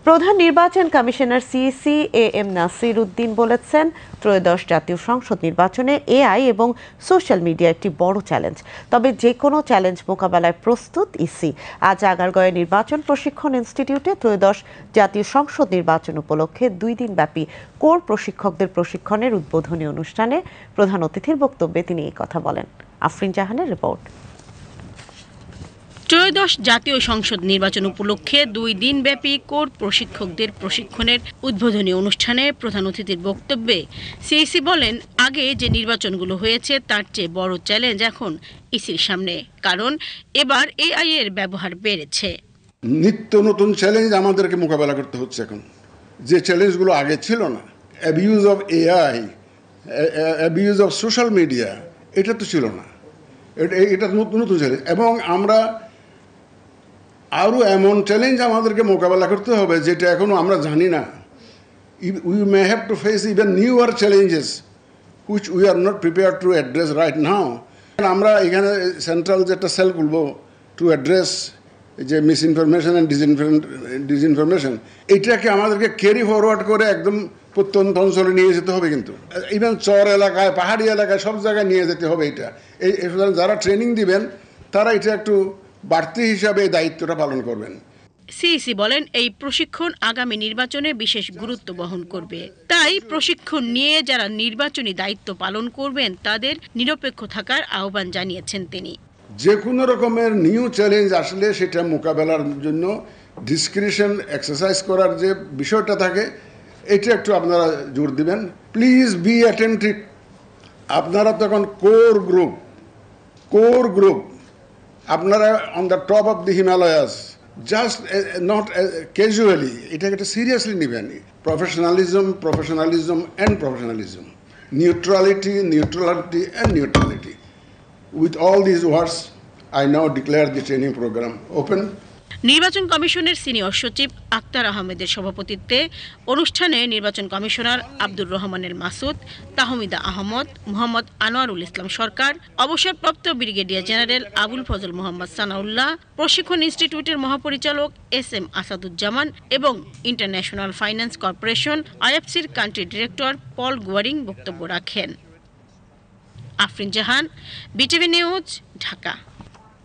প্রধান নির্বাচন commissioner CEC am Nasir Uddin বলেছেন, ত্রয়োদশ জাতীয় সংসদ নির্বাচনে এআই এবং সোশ্যাল মিডিয়া একটি বড় চ্যালেঞ্জ। তবে যে কোনো চ্যালেঞ্জ মোকাবেলায় প্রস্তুত ইসি। আজ আগারগাঁওয়ে নির্বাচন প্রশিক্ষণ ইনস্টিটিউটে ত্রয়োদশ জাতীয় সংসদ নির্বাচন উপলক্ষে 2 দিনব্যাপী কোর প্রশিক্ষকদের প্রশিক্ষণের উদ্বোধনী অনুষ্ঠানে প্রধান অতিথির বক্তব্যে তিনি এই কথা বলেন। আফরিন জাহানের রিপোর্ট। ত্রয়োদশ জাতীয় সংসদ নির্বাচন উপলক্ষে 2 দিনব্যাপী কোর প্রশিক্ষকদের প্রশিক্ষণের উদ্বোধনী অনুষ্ঠানে প্রধান অতিথির বক্তব্যে সিইসি বলেন, আগে যে নির্বাচনগুলো হয়েছে তার চেয়ে বড় চ্যালেঞ্জ এখন ইসির সামনে, কারণ এবার এআই এর ব্যবহার বেড়েছে। নিত্য নতুন চ্যালেঞ্জ আমাদেরকে মোকাবেলা করতে হচ্ছে এখন, যে চ্যালেঞ্জগুলো আগে ছিল না। Abuse of AI, abuse of social media, এটা তো ছিল না। এটা নতুন নতুন চ্যালেঞ্জ, এবং আমরা আরও এমন চ্যালেঞ্জ আমাদেরকে মোকাবেলা করতে হবে যেটা এখনও আমরা জানি না। We may have to face even newer challenges which we are not prepare to address right now. আমরা এখানে সেন্ট্রাল যে একটা সেল খুলব টু অ্যাড্রেস যে মিসইনফরমেশন অ্যান্ড ডিসইনফরমেশন, এইটাকে আমাদেরকে ক্যারি ফরওয়ার্ড করে একদম প্রত্যন্ত অঞ্চলে নিয়ে যেতে হবে। কিন্তু ইভেন চর এলাকায়, পাহাড়ি এলাকায়, সব জায়গায় নিয়ে যেতে হবে এটা। এই যারা ট্রেনিং দিবেন তারা এটা একটু বাড়তি হিসাবে এই দায়িত্বটা পালন করবেন। সিইসি বলেন, এই প্রশিক্ষণ আগামী নির্বাচনে বিশেষ গুরুত্ব বহন করবে। তাই প্রশিক্ষণ নিয়ে যারা নির্বাচনী দায়িত্ব পালন করবেন তাদের নিরপেক্ষ থাকার আহ্বান জানিয়েছেন তিনি। যে কোনো রকমের নিউ চ্যালেঞ্জ আসলে সেটা মোকাবেলার জন্য ডিসক্রিশন এক্সারসাইজ করার যে বিষয়টা থাকে, এটা একটু আপনারা জোর দিবেন। Please be attentive. আপনারা তখন কোর গ্রুপ আপনারা on the top of the Himalayas, just not casually, এটাকে একটা সিরিয়াসলি নেবেন। Professionalism and professionalism, neutrality and neutrality. With all these words, I now declare the training program open. নির্বাচন কমিশনের senior সচিব আক্তার আহমেদের সভাপতিত্বে অনুষ্ঠানে নির্বাচন কমিশনার আব্দুর রহমানের মাসুদ, তাহমিদা আহমদ, মোহাম্মদ আনোয়ারুল ইসলাম সরকার, অবসরপ্রাপ্ত ব্রিগেডিয়ার জেনারেল আবুল ফজল মোহাম্মদ সানাউল্লাহ, প্রশিক্ষণ ইনস্টিটিউটের মহাপরিচালক এসএম আসাদুজ্জামান এবং ইন্টারন্যাশনাল ফাইন্যান্স কর্পোরেশন আইএফসির কান্ট্রি ডিরেক্টর পল গুয়ারিং বক্তব্য রাখেন। Afrin Jahan, BTV news, Dhaka.